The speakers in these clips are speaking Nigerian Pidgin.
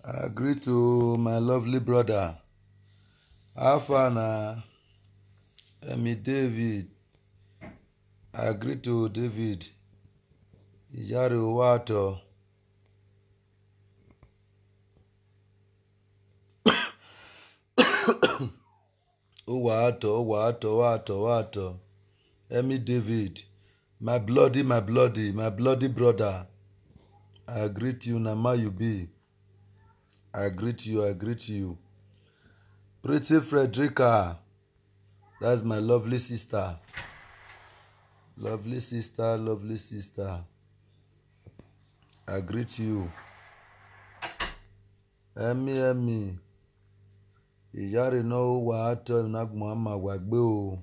I agree to my lovely brother. Alpha na Emi David. I agree to David. Ijari Wato. Wato. Emi David. My bloody brother. I greet you, Nama you be. I greet you. Pretty Frederica. That's my lovely sister. Lovely sister. I greet you. Emi. Ijari no wato nagmama wagbe o.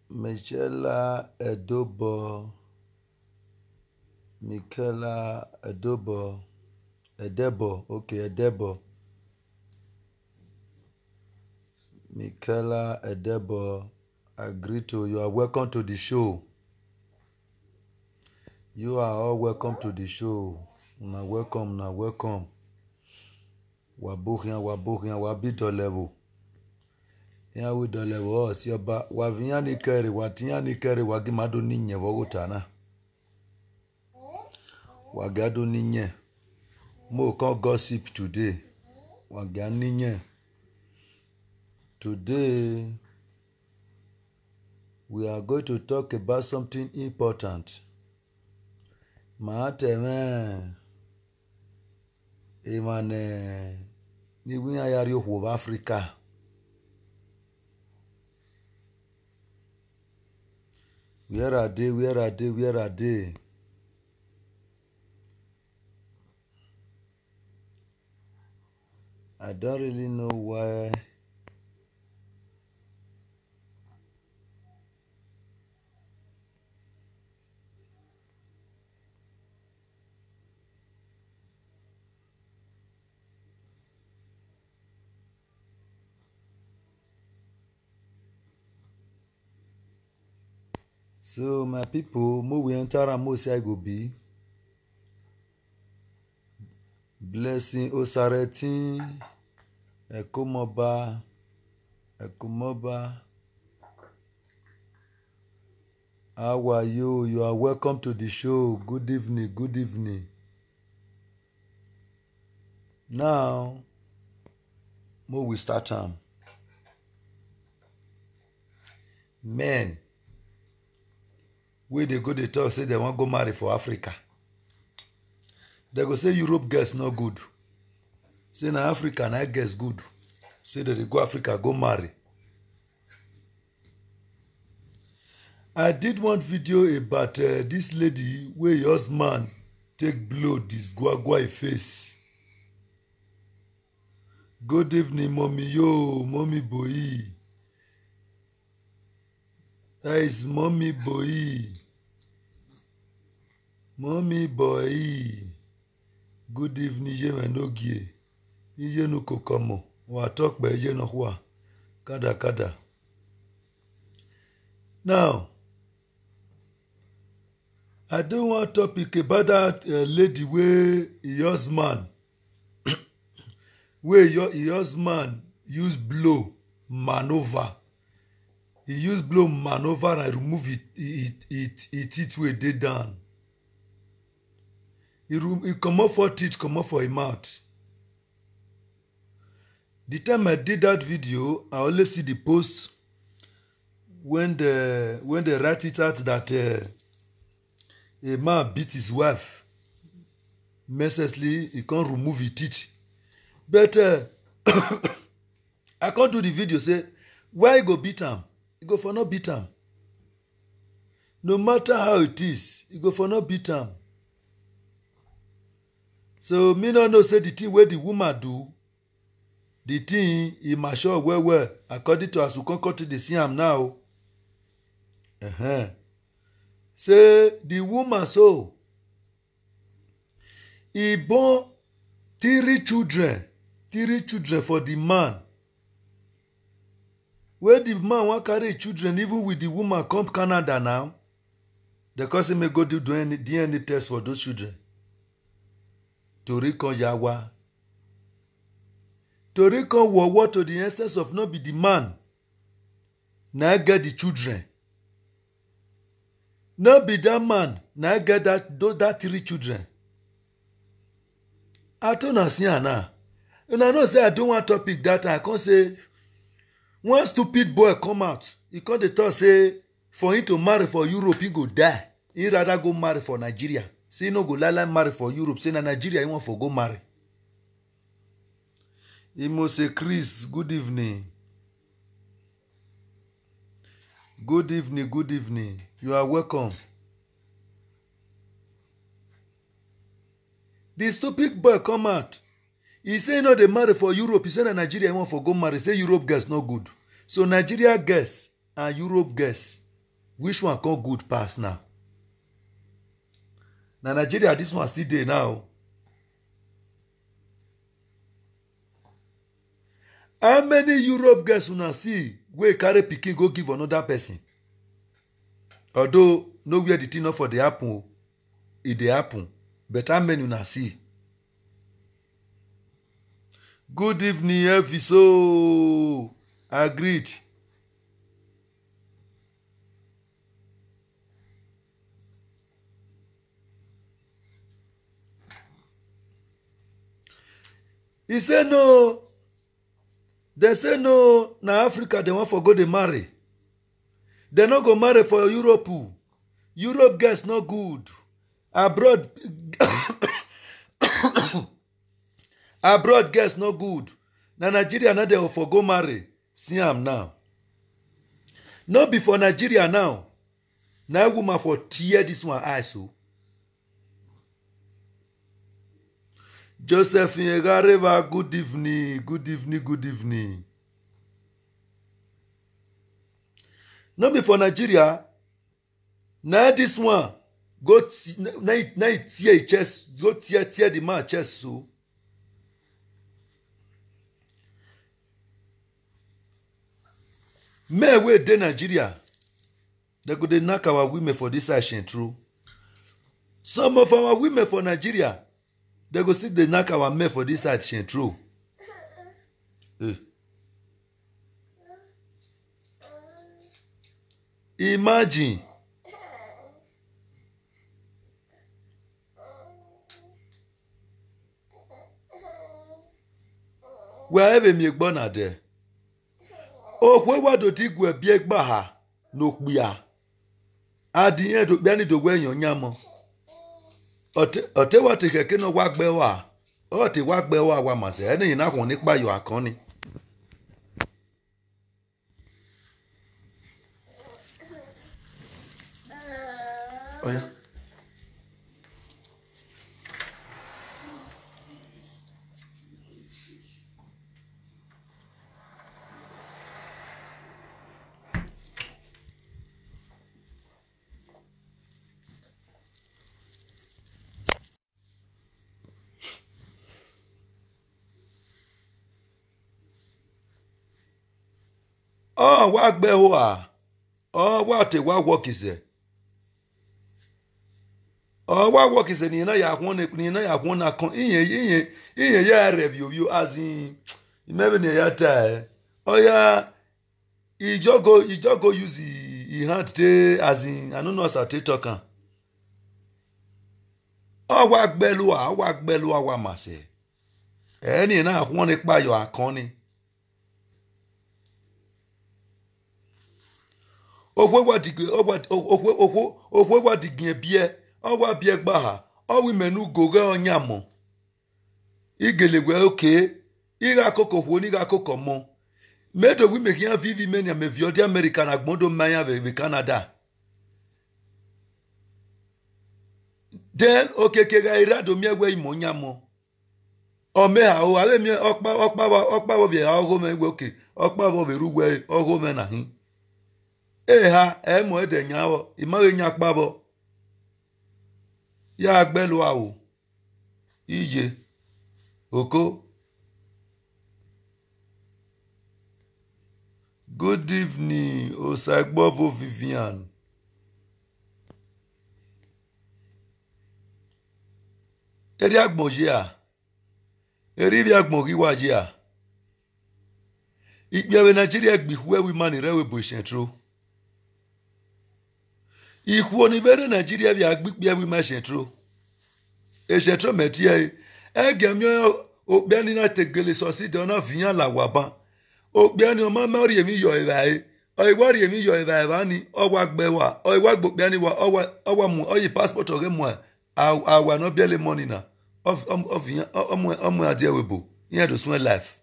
Michaela Edebo. Okay, Edebo. Michaela Edebo. I greet you. You are welcome to the show. You are all welcome to the show. Una welcome. Wabuhian, wabido level. Ya we do level si oba waviani kere watiani kere wagimado ninye wogutana. Wagado ninye. Mo can gossip today. Wagan ninye. Today we are going to talk about something important. Maateme imane ni winya yari of Africa. Where are they? I don't really know why. So my people, mo we enter and mo say I go be. Blessing Osaretin, Ekomoba. How are you? You are welcome to the show. Good evening. Now, mo we start time. Men, where they go, they talk, say they want go marry for Africa. They go say Europe girls no good. Say na Africa na girls good. Say that they go Africa, go marry. I did one video about this lady where your husband take blow this guagua face. Good evening, mommy. Yo, mommy boy. That is mommy boy. Mommy boy. Good evening, je menogie. Ije no kokomo. Wa talk by je no hua. Kada. Now, I don't want topic about that lady where your husband use blow maneuver. He use blow maneuver and remove it where they down. He come up for teeth, come up for his mouth. The time I did that video, I only see the post when they write it out that a man beat his wife. Mercilessly, he can't remove his teeth. But I can't do the video say, why you go beat him? You go for not beat him. No matter how it is, you go for not beat him. So me no know say the thing where the woman do, the thing he mature well, according to as we can cut the see am now. Say the woman so he born three children for the man. Where the man want carry children even with the woman come Canada now. The cousin may go do DNA test for those children. To recon Yawa. To recon Wawa to the essence of not be the man. Now get the children. Not be that man. Now get that 3 children. I don't understand now. And I know say I don't want topic that I can't say one stupid boy come out. He can't talk say for him to marry for Europe, he go die. He rather go marry for Nigeria. Say no go like marry for Europe. Say na Nigeria he want for go marry. He must say, Chris, good evening. Good evening, good evening. You are welcome. The stupid boy come out. He say no they marry for Europe. He say na Nigeria he want for go marry. Say Europe girls no good. So Nigeria girls and Europe girls, which one come good pass now? Na Nigeria this one still there now. How many Europe girls una see wey carry pikin go give another person? Although nowhere the thing not for the happen, it dey happen. But how many una see? Good evening, Eviso. Agreed. He said no. They say no, na Africa they want for go dey marry. They no go marry for Europe. Europe girls no good. Abroad abroad girls no good. Na Nigeria now they for go marry. See am now. No be for Nigeria now. Na woman for tear this one eye so. Joseph Nyegareva, good evening, good evening, good evening. No be for Nigeria. Now this one go now tear chest, go tear the man chest so. Me we dey Nigeria. They go dey knock our women for this action true. Some of our women for Nigeria, they go still dey knock our men for this action true. Imagine. Wherever me born are there. Oh, where do you go be ha no kbia? Adien do bia ni do we yan yamo. Ote wa te keke no wa gbe wa. O te wa gbe wa wa ma se. Eni yin na kun nipa yo akan ni. Oya. Oh, wa gbe wa. Oh, wa te wa work is there. Oh, wa work is ni na ya kwon na kon iye ya review you as in maybe na ya ta. Oh ya he just go use he hand te as in I don't know as I take talk am. Oh, wa gbelu wa ma se. Eni na kwon nipa yo akan ni. Okwe wa digin bie owa bie gba ha owi menu goge onyamo igelegwe oke ira koko ho ni ga koko mo medo wi me kian vivi menia me viodi America na gbondo manya ve Canada then oke ke ga ira do miegwe imo nyamo o me ha o ale mi okpa wo vie ogo me gwe oke okpa wo ve rugwe ogo me na hin ha emo ede nyawo imawe nya kpabo ya agbelu awo iye oko. Good evening Osagbovo Vivian. eri agbonjia eri bi agbongiwajia ikbiawe Nigeria gbihuwe women rewe bo sentro ihu oni bere Nigeria bi agbikbia women sentro e sentro metie egemio obiani na tegele so si de na vian la waban obiani o ma mari emi yo ebae o iwari emi yo ebae ni owa gbewa o iwa gbobiani wa owa mu oyi passport oge mu awa no biele money na of vian omu adie webo yen do sun life.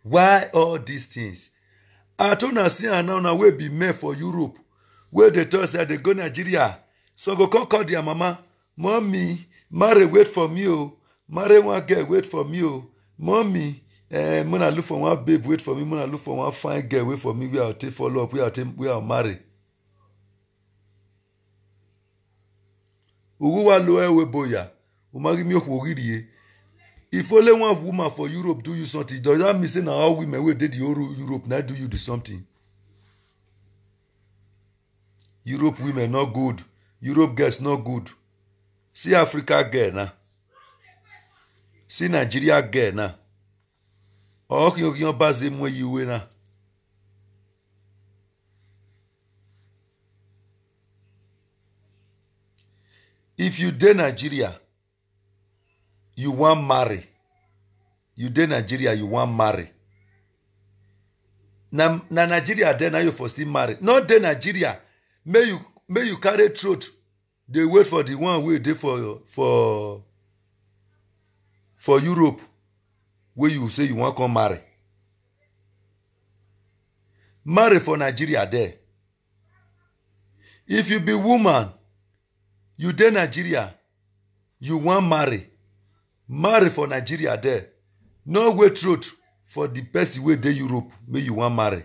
Why all these things? I told her see now we be made for Europe. Where they told say they go Nigeria. So go come call their mama. Mommy, marry wait for me. Oh. Marry one girl wait for me. Oh. Mommy, mona look for one babe wait for me. Mona look for one fine girl wait for me. We are take follow up. We are marry. Uguwa loe we boya. Umagi mi okugiriye. If only one woman for Europe do you something, does that mean say now all women will did the Europe now do you do something? Europe women not good. Europe girls not good. See Africa girl now. See Nigeria girl now. Oh, you base mo you na. If you dey Nigeria, you want marry. You dey Nigeria, you want marry. Na Nigeria then now you for still marry. Not dey Nigeria. May you carry throat. They wait for the one way dey for Europe where you say you want come marry. Marry for Nigeria there. If you be woman, you dey Nigeria, you want marry. Marry for Nigeria there. No wait throat for the person wey dey Europe may you want marry.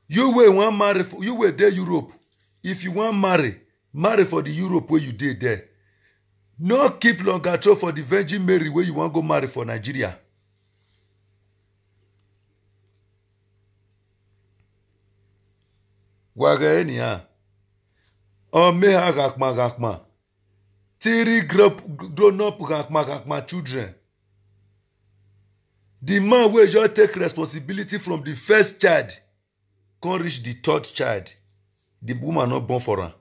You wey want marry for you wey dey Europe. If you want marry for the Europe where you dey there. No keep longer throw for the Virgin Mary where you want go marry for Nigeria. Waga eni ha. O me ha gakma. Three grown up gakma children. The man will just take responsibility from the first child, can't reach the third child. The woman not born for her.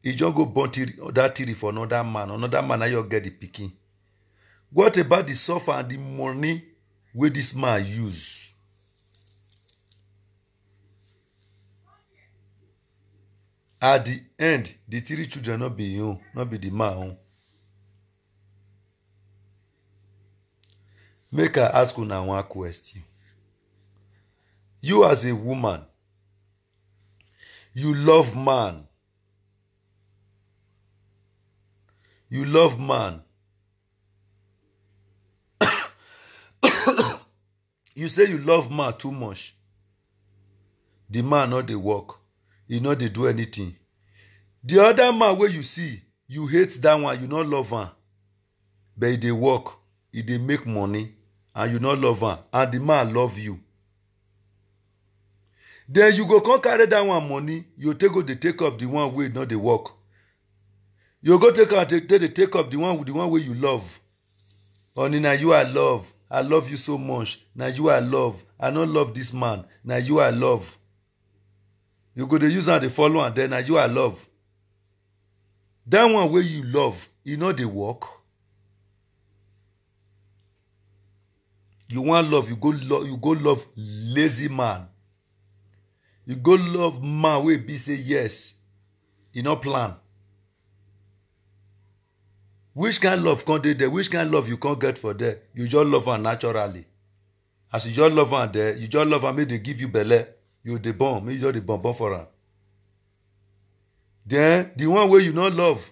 He just go born that theory for another man. Another man now you get the picking. What about the suffer and the money where this man use? At the end, the three children not be you, not be the man. Make I ask you now one question. You as a woman, you love man. You love man. You say you love man too much. The man not dey work. He not dey do anything. The other man where you see, you hate that one, you not love him. But he dey work, he dey make money, and you not love him. And the man love you. Then you go come carry that one money, you take off the one where not dey work. You go take off the one where you love. Honey, now you I love. I love you so much. Now you I love. I don't love this man. Now you I love. You go to use and they follow and then now you I love. That one where you love, you know they work. You want love, you go love lazy man. You go love man where be say yes. You no plan. Which kind of love can't dey there? Which kind of love you can't get for there? You just love her naturally. As you just love her there, you just love her, make they give you belle. You the bomb, make you just the bomb for her. Then the one where you not love,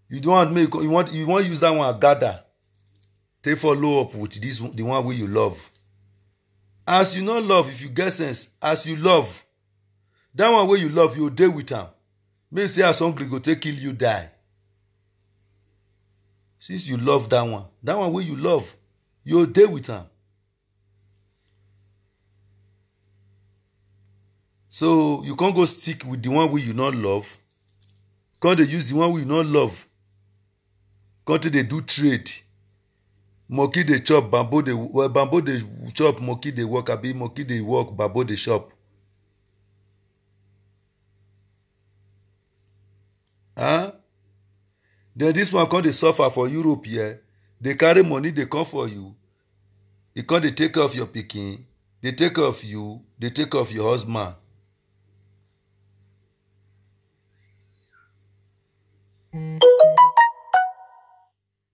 you don't want make you want use that one gather. Take follow up with this the one where you love. As you not love, if you get sense, as you love, that one where you love, you dey with am. May say as hungry go take kill you die. Since you love that one where you love, You dey with am. So you can't go stick with the one wey you not love. Can't they use the one wey you not love? Can't they do trade? Monkey dey chop, bamboo dey chop, monkey dey work, abi monkey dey work, bamboo dey chop. Huh? Then this one come dey suffer for Europe here. They carry money, they come for you. You come dey take care of your pikin, they take care of you, they take care of your husband.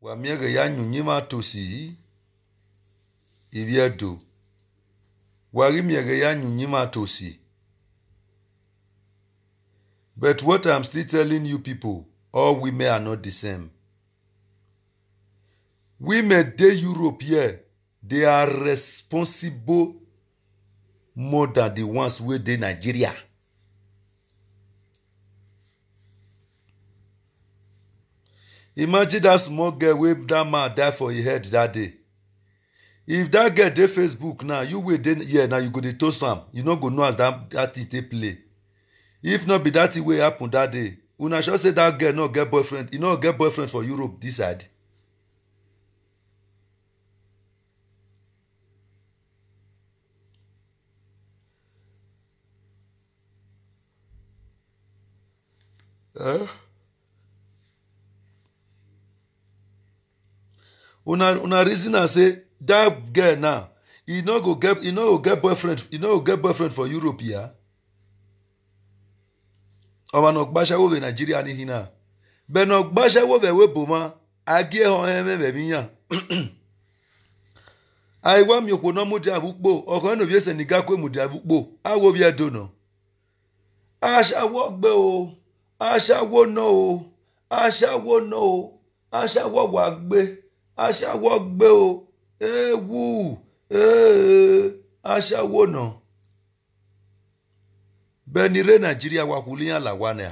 Wamiege ya nyunyima tosi iviedo. Warimiege ya nyunyima tosi. But what I'm still telling you people, all women are not the same. Women dey Europe here, they are responsible more than the ones wey dey Nigeria. Imagine that small girl wey that man die for his head that day. If that girl dey Facebook now, you wey dey here now, you go dey toast am. You no go know as that thing take play. If not be that thing wey happen that day, una sure say that girl no get boyfriend. You no get boyfriend for Europe this side. Una reason and say that girl now, he no go get boyfriend for Europe here. Ọmọ náà gbàṣẹ́wó bẹ̀ Nàìjíríà ní hinna. Bẹ́ẹ̀ náà gbàṣẹ́wó bẹ̀ wé bòmá, agé hàn ẹ́ mẹ́bẹ̀ mí yàn. Àìwá mi òpó náà mú di àbúpò, ọkọ̀ ẹnu bí ẹsẹ̀ nìgá pé mú di àbúpò, àwọ̀ bí ẹ̀dùn náà. Aṣáwó gbé o, aṣáwó náà o, aṣáwó náà o, aṣáwó wà gbé, aṣáwó gbé o, ewu, aṣáwó náà. Bẹ́ẹ̀ni ré Nàìjíríà wà kúlíyàn làwa nà.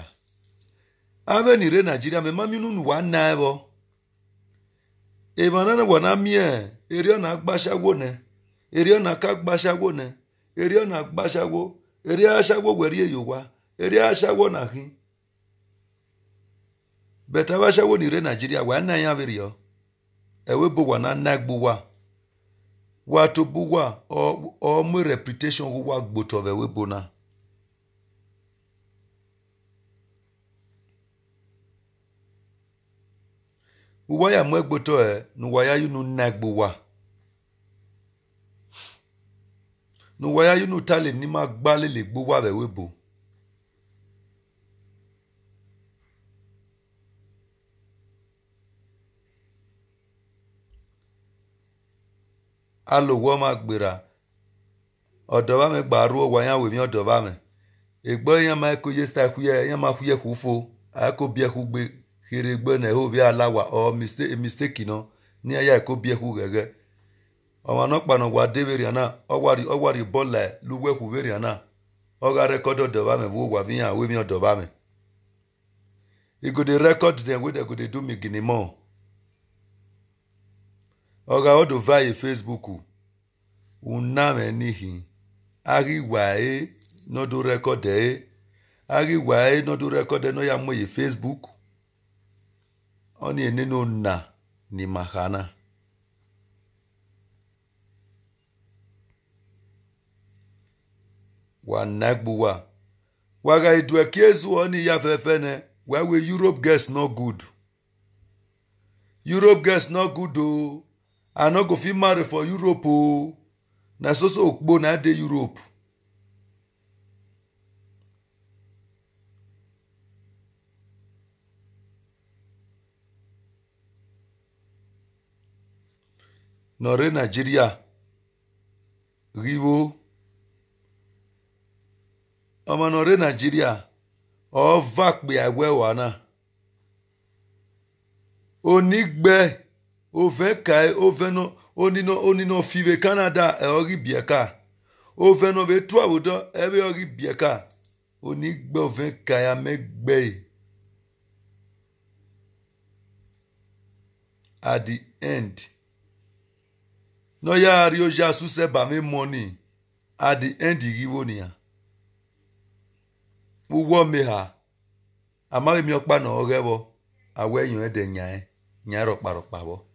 Abẹ́ni ré Nàìjíríà mẹ́ mami nínú wà ná ẹ bọ́. Ìmọ̀ náà wà ná mí ẹ̀, èrè ọ̀nà agbáṣáwó nẹ, èrè ọ̀nà ká gbáṣáwó nẹ, èrè ọ̀nà agbáṣáwó, èrè aṣáwó wẹ̀rí èyò wa, èrè aṣáwó nà hín. Bẹ̀tà aṣáwó ní ré Nàìjíríà wà ná yàn bẹ̀rẹ̀ yọ. Ẹ̀wé bò wà ná ná gbó wa. Wà tó bó wa, ọmọ reputation wà gbòtọ̀ ẹ̀wé bò náà. Uwaya mwegboto nuwaya yunu nagbuwa. Nuwaya yunu tale ni ma gbale le gbuwa be webo. Alo wo ma gbera. Odo ba me gbaru o wayan we mi odo ba me. Egbo yan ma ko ye sta ku ye, yan ma ku ye ku fo, a ko bi e ku gbe. Kiri gbe na ho via lawa or mistake no ni aya ko bi eku gege o no pa no wa de veriana o wari bola luwe ku veriana o ga record do ba me wo wa bi yan we mi do ba me e go dey record them we dey go dey do me gini mo o ga o do vai Facebook una me nihi ari wa no do record ari wa no do record no ya mo ye Facebook. Oni eneno na ni mahana. Wa nagbuwa. Waga idwe kiezu oni ya fefene. Wawe Europe guest no good. Europe guest no good o. I no go fit marry for Europe o. Na so okbo na de Europe. Nore Nigeria rivo ọmọ nore Nigeria ọva pe àwẹ wà náà onígbẹ òfẹ ka onínà fìwé Canada ẹ ọrí bìẹka òfẹ náà bẹ tú àwòdọ ẹ bẹ ọrí bìẹka onígbẹ òfẹ ka ya mẹgbẹ at the end. No ya rio ja su se ba me money. At the end igiwo ni ya. Uwo me ha. Ama mi okpa na ogebo. Awe yon ede nyae. Nyae rokpa bo.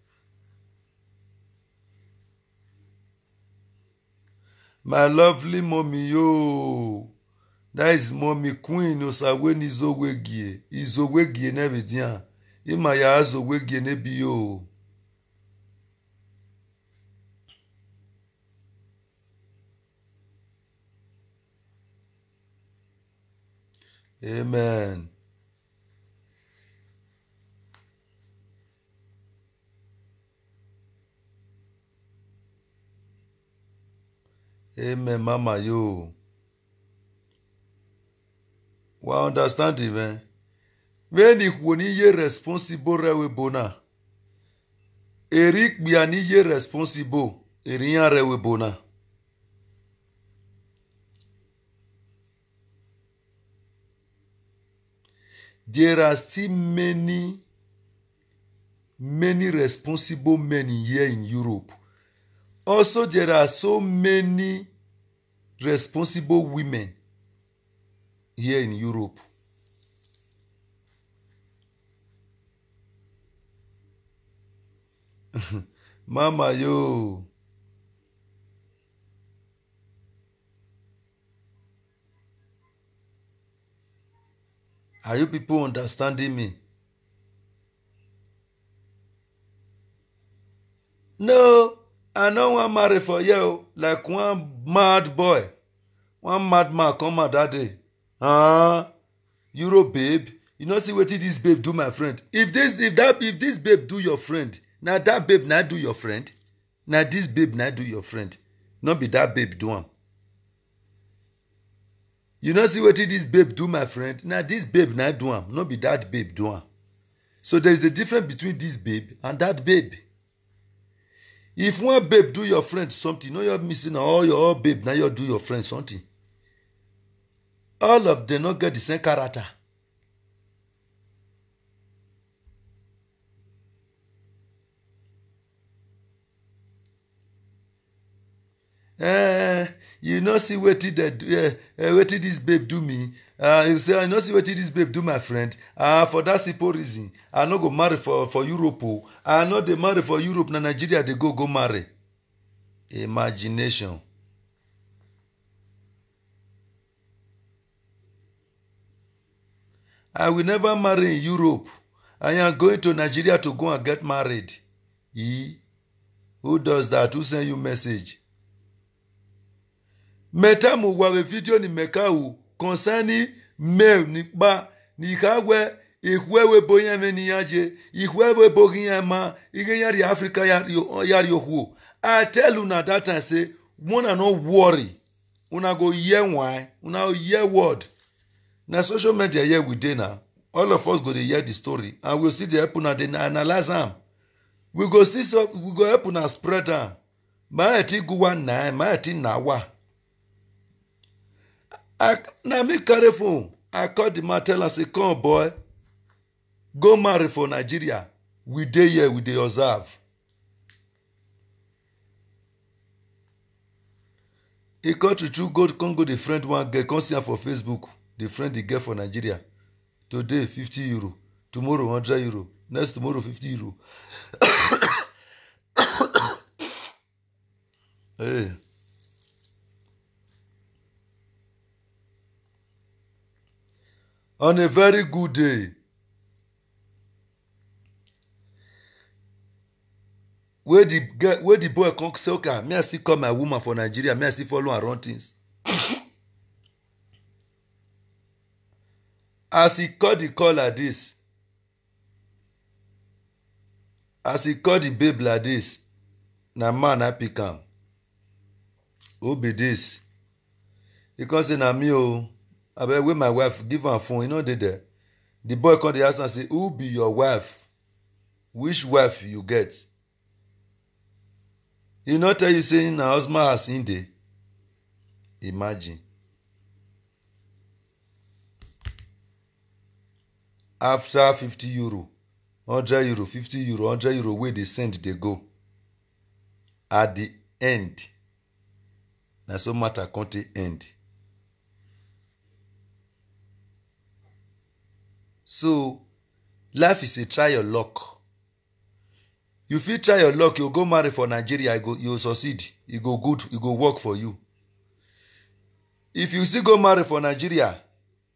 My lovely mommy, yo. That is mommy queen. Osawe ni zogwegie. Izogwegie neve diyan. Ima ya zogwegie nebi yo. Amen. Amen, mama, yo. We understand it, man. When you ye responsible rewe bona. Eric biani ye responsible. Eriyan rewe bona. There are still many responsible men here in Europe. Also, there are so many responsible women here in Europe. Mama, yo. Are you people understanding me? No, I don't want to marry for you like one mad boy. One madman come out that day. Euro babe. You know see what this babe do, my friend. If this babe do your friend, now that babe not do your friend. Now this babe not do your friend. Not be that babe do am. You know see what this babe do, my friend. Now this babe not do am. Not be that babe do am. So there is a difference between this babe and that babe. If one babe do your friend something, no you're missing all your babe, now you do your friend something. All of them not get the same character. You know see what this babe do me. You say I know see what this babe do my friend. For that simple reason, I no go marry for Europe. I know they marry for Europe. Na Nigeria they go marry. Imagination. I will never marry in Europe. I am going to Nigeria to go and get married. Who does that? Who send you message? Meta mu wawe video ni meka u concerning mail ni ba ni kagwe ihwewe boya meni yaje ihwewe boginya ma igenya Africa yari ohu. I tell you na that time say una no worry. Una go hear why. Una hear word. Na social media here we dey now. All of us go to hear the story and we'll still help una dey analyze am. We go help una spread am. Ma eti guwa na ma eti nawa. Now me carry phone. I call the man, tell us, say, come boy, go marry for Nigeria. We dey here, we dey observe. He come to go the friend one get, come see her for Facebook. The friend he get for Nigeria. Today, 50 euro. Tomorrow, 100 euro. Next tomorrow, 50 euro. Hey. On a very good day, where the boy come say, okay, me I still call my woman for Nigeria, me I still follow around things. As he call the call like this, as he call the babe like this, na man I pick am. Who be this? He come say na me o. I bet with my wife, give her a phone, you know they there. The boy come to the house and say, who be your wife? Which wife you get? He not tell you saying na husband has in there. Imagine. After 50 euro, 100 euro, 50 euro, 100 euro, where they send, they go. At the end. Na so matter conte end. So life is a try your luck. You fit try your luck, you go marry for Nigeria, you succeed, you go good, you go work for you. If you still go marry for Nigeria,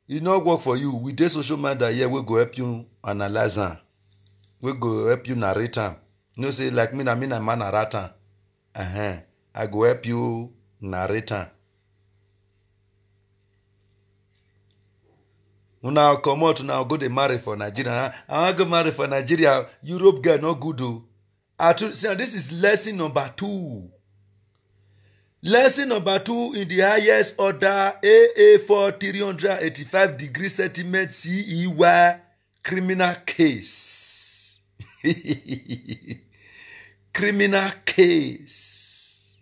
e no work for you, we dey social media here, we go help you analyze am, we go help you narrate am. You know say like me na man narrate am. I go help you narrate am. Una comot, una go dey marry for Nigeria. I wan go marry for Nigeria. Europe girl no good o. See, this is lesson number 2. Lesson number 2 in the highest order AA for 385 degrees centimeter CEY criminal case. Criminal case.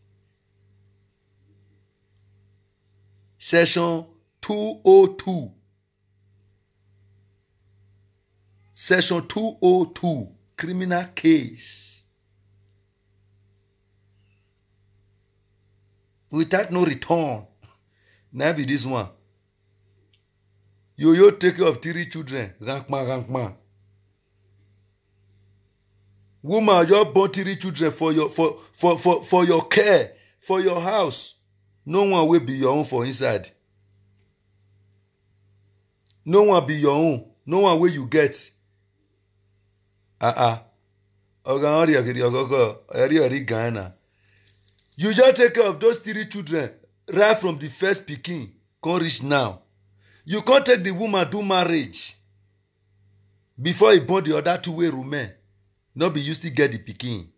Section 202. Section 202. Criminal case. Without no return. Now be this one. You take care of 3 children. Rankma. Woman, you born 3 children for your care, for your house. No one will be your own for inside. No one be your own. No one will you get. You just take care of those 3 children right from the first pikin, can't reach now. You can't take the woman do marriage before he born the other 2 way remain. Not be you still get the pikin.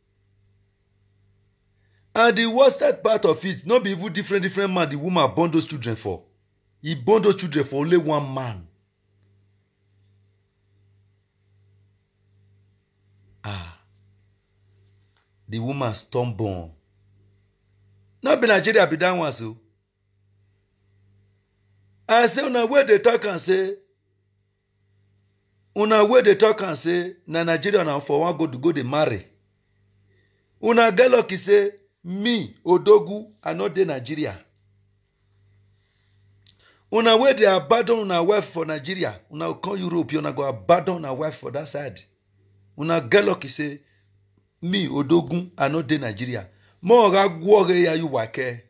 And the worst part of it, not be even different man the woman born those children for. He born those children for only one man. The woman stubborn. Not be Nigeria be that one so. I say una where they talk and say na Nigeria na for one go dey marry. Una get lucky say me Odogu I not dey Nigeria. Una where they abandon una wife for Nigeria, una come Europe, una go abandon una wife for that side. Una get lucky say me Odogu I not dey Nigeria. More ga gwo ya you wake.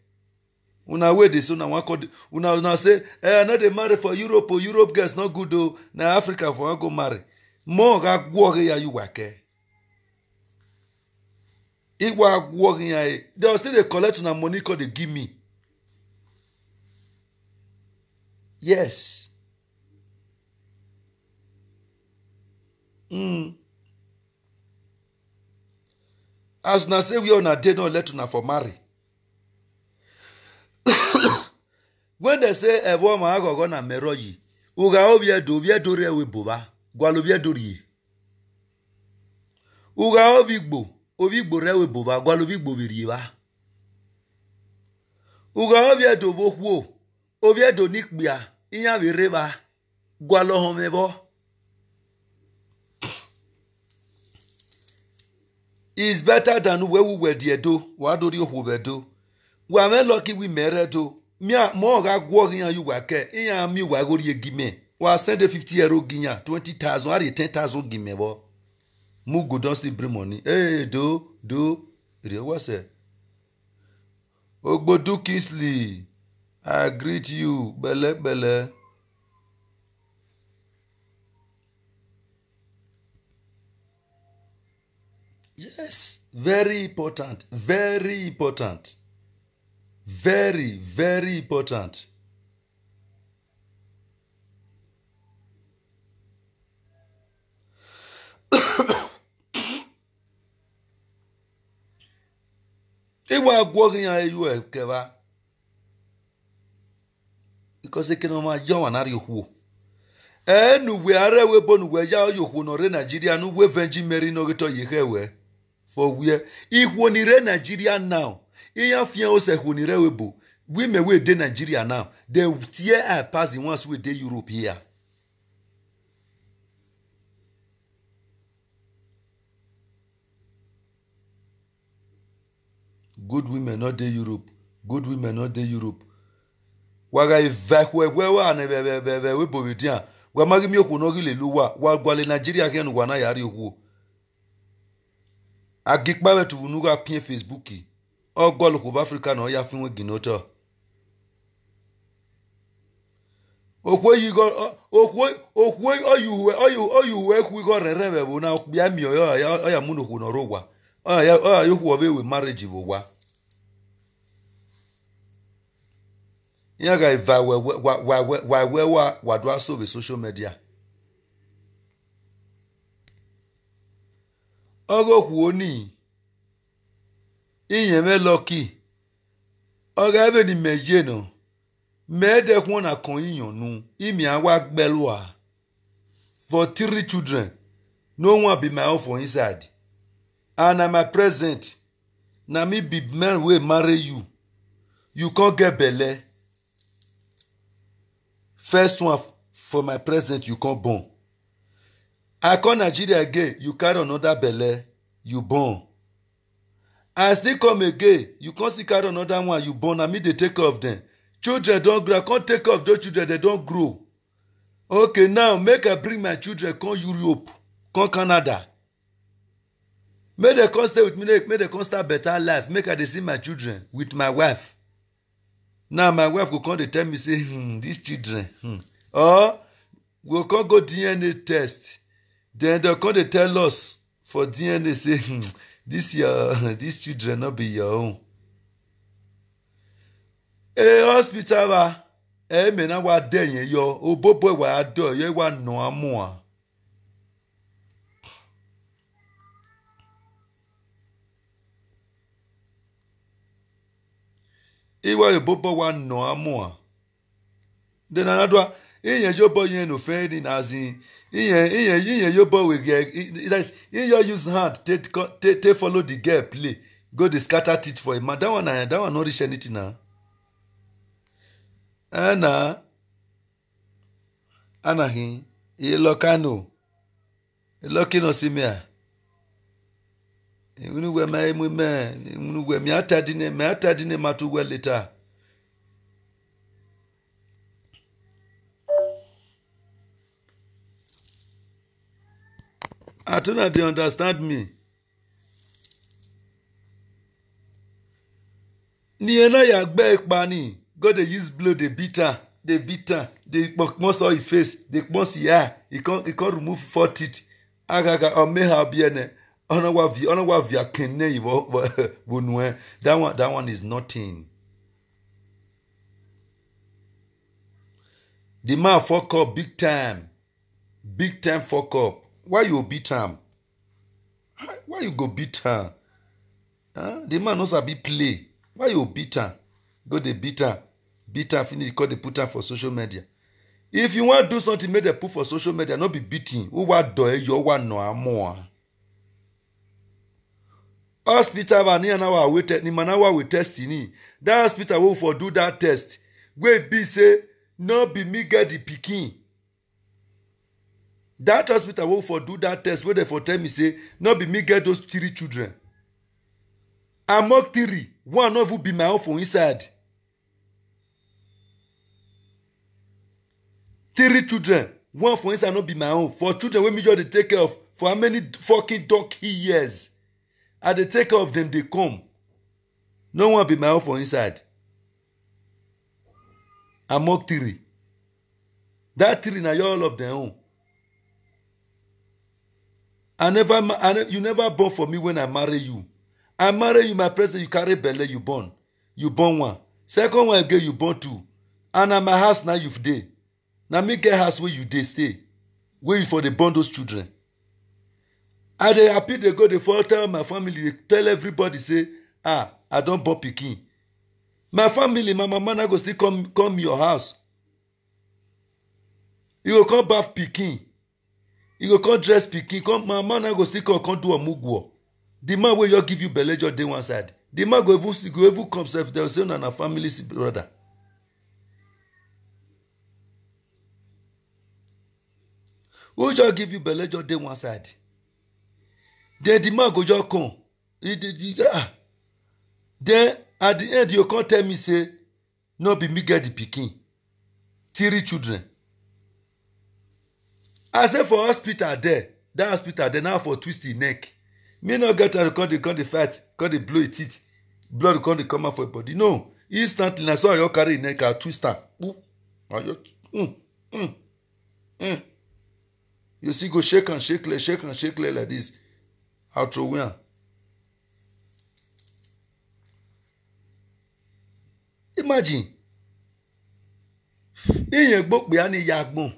Una wey dey so una call una say I no dey marry for Europe, Europe girls not good o. Na Africa for go marry. More ga gwo ya you wake. Iwa gwo ya. They still dey collect una money call they give me. Yes. As na say we on dey not let una for marry. When they say evo ma go na meroyi, uga ovie do re we boba, gwalo vie do ri. Uga ovigbo re we boba, gwalo vigbo vi ba. Uga ovie do vohuo, ovie do nikbia, inya vi reba, gwalo homebo. Is better than where we were dear do, what do you over do? We are very lucky we married do. Mia more ga gwo yan you wake yan mi wa go ye gime wa send the 50 euro ginya 20,000 or 10,000 gime bo mu go don still bring money do re what say Ogbodu Kingsley I greet you bele yes, very important, very important. Very, very important. Iwa gwogi ya you keva. Because can ma yo anari hu. Nu we are we bonu we ya yo hu no re Nigeria nu we Virgin Mary no to ye hewe. For we ihu ni re Nigeria now. Iya fia o se hu ni re we bo. We may we de Nigeria now. The tear I pass the ones we de Europe here. good women not dey Europe, good women not dey Europe. Waga ivekwewa na we bovidia. Wa magi mi okwu no gile luwa, wa gwale Nigeria ke nu na yari okwu. Agikpa wetu nuga pin Facebook. O gwalo ku Africa no ya finwe ginoto. Okwe oyu we ku go rerebe bu na bia mi ya munu ku no rogwa. Ya yoku we marriage bo wa. Ya ga iva wa do aso ve social media. Ogo ku oni. Iye me lucky. Oga ebe ni meje no. Mede kwa na kon yiyon nu. Imi awa gbelwa. For 3 children. No one be my own for inside. And I'm a present. Na me be man wey marry you. You can't get belle. First one for my present you can't born. I come Nigeria again, you carry another belle, you born. I still come again, you can't still carry another one, you born. I mean they take care of them. Children don't grow. I can't take care of those children, they don't grow. Okay, now make I bring my children, come Europe, come Canada. Make they come stay with me, make they come start better life. Make I dey see my children with my wife. Now my wife will come to tell me, say, these children, or we'll come go DNA test. Then they'll come to tell us for DNA, say, these children not be your own. Hospital ba, me na wa denye yo, obobo wa ado, ye wa no amoa. Iwa obobo wa no amoa. Then another iye jobo yen no fe na azin. Iye yobo we get. In your use hand take follow the girl play. Go the scatter teach for him. That one not reach anything now. Anna hin. He lokano. He lokino simia. Unu we me atadine matu well later. I don't know they understand me. Ni ena ya gbe ipani. God they use blow, they beat her, they must saw his face, they must he can't remove 4 teeth. Agaga or may have bien on a via kenne that one is nothing. The man fuck up big time fuck up. Why you beat him? Why you go beat her? The man knows a bit play. Why you beat her? Go the beat her, finish, call the put her for social media. If you want to do something, make the put for social media, not be beating. Who what do you want no more? Hospital ba ni anawa we test ni manawa we test ni. That hospital will for do that test. We be say no be me get the pikin. That hospital will for do that test. Where they for tell me say no be me get those 3 children. Among 3, one of you be my own for inside. 3 children, one for inside not be my own. For children, when me just take care of for how many fucking donkey years. I dey take care of them, they come. No one be my own for inside. Among 3. That 3 na all of them own. You never born for me when I marry you. I marry you, my present, you carry belly, you born. You born 1. Second one again, you born 2. And na my house now you've dey. Now me get house where you dey stay. Where you for the born those children. I dey happy they go, they fall tell my family, they tell everybody say, I don't born pikin. My family, my mama na go still come your house. You go come bath pikin. You go come dress pikin. Come, my mama na go still come do a mugwo. The man will just give you belly just day one side. The man go even come self there say na family brother. Who just give you belly just day one side? Then the man go just come. The Then at the end, you can't tell me, say, no be me get the pikin. 3 children. I say for hospital there, that hospital there now for twist the neck. Me not get her come the fight, come the blow it teeth. Blood come the come out for your body. No. Instantly, I saw you carry neck, I twist her. You see, go shake and shake like this. I'll throw away. Imagine. Iye gbok be ani yagbon.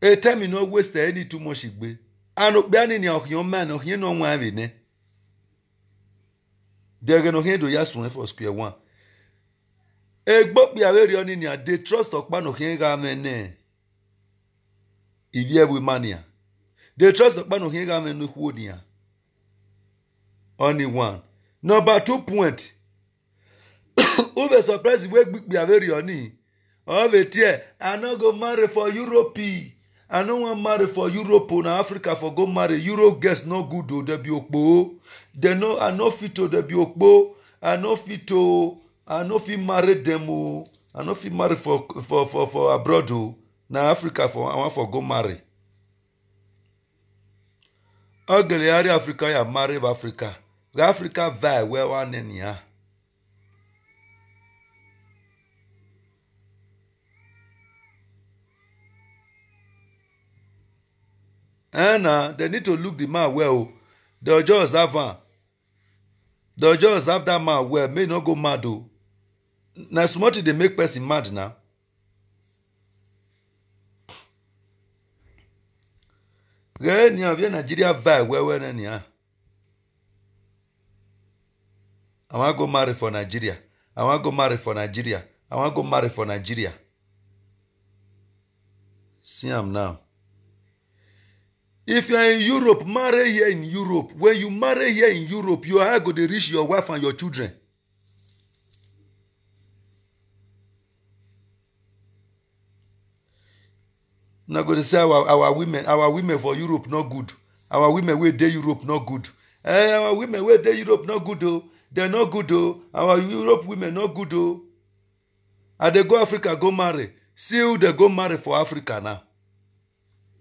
A time you no waste any too much igbe. Ano be ani ni okyon man okyen no wan we ne. There no hen do yasun for square one. E gbok be awere oni ni they trust okpa no hen ga men ne. If we mania. They trust okpa no hen ga men no hu ni. Only one. Number 2 point. Who be surprised we be very honey. Oh, I no go marry for Europe. I no want marry for Europe or Africa for go marry. Euro guests no good to the biokbo. They no I no fit to the biokbo. I no fit marry them. I no fit marry for abroad. Na Africa for I want for go marry. Ugly area Africa ya marry Africa. Africa vai where one in ya. And they need to look the man well. They'll just have that man well. May not go mad though. Now smart they make person mad now. Nigeria vibe where I want to go marry for Nigeria. I want to go marry for Nigeria. I want to go marry for Nigeria. See him now. If you are in Europe, marry here in Europe. When you marry here in Europe, you are going to reach your wife and your children. I'm not going to say our women for Europe not good. Our women where they Europe not good. Our women where they Europe not good though. They're not good though. Our Europe women not good though. And they go Africa go marry. See who they go marry for Africa now.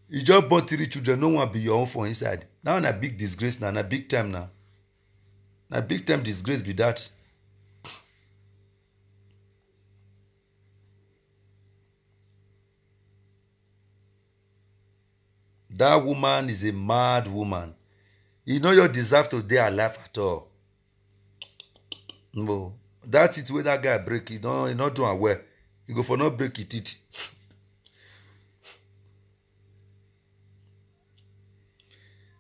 You just born 3 children, no one be your own for inside. Now na big disgrace now, na big time now. Na big time disgrace be that. That woman is a mad woman. You know you deserve to die alive at all. No. That it where that guy break it, no, he not doing well. You go for not break it.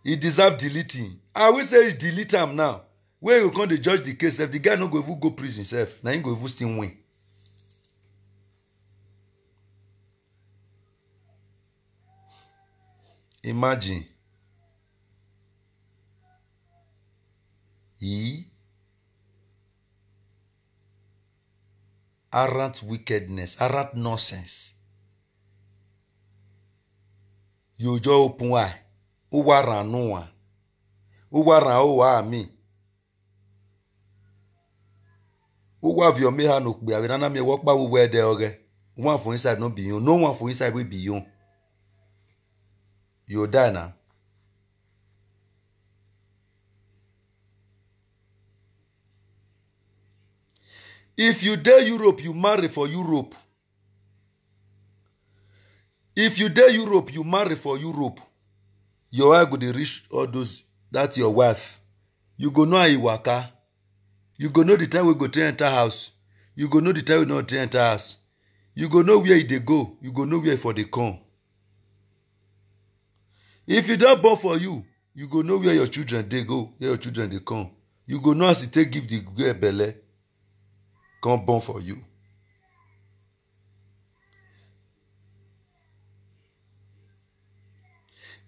He deserve deleting. I will say delete him now. Where you come to judge the case, if the guy not go even go prison himself, now he go even still win. Imagine. Arrant wickedness, arrant nonsense. You just open eye. Uwara noa. Uwara owa mi. Uwa vyo me ha no kbe awe na me work ba we where there oge. One for inside no be you. No one for inside will be you. You die now. If you dare Europe, you marry for Europe. If you dare Europe, you marry for Europe. Your wife go to reach all those. That's your wife. You go know how you waka. You go know the time we go to enter house. You go know the time we not to enter house. You go know where they go. You go know where for they come. If you don't born for you, you go know where your children they go, where your children they come. You go know as it take give the girl belle. Come born for you.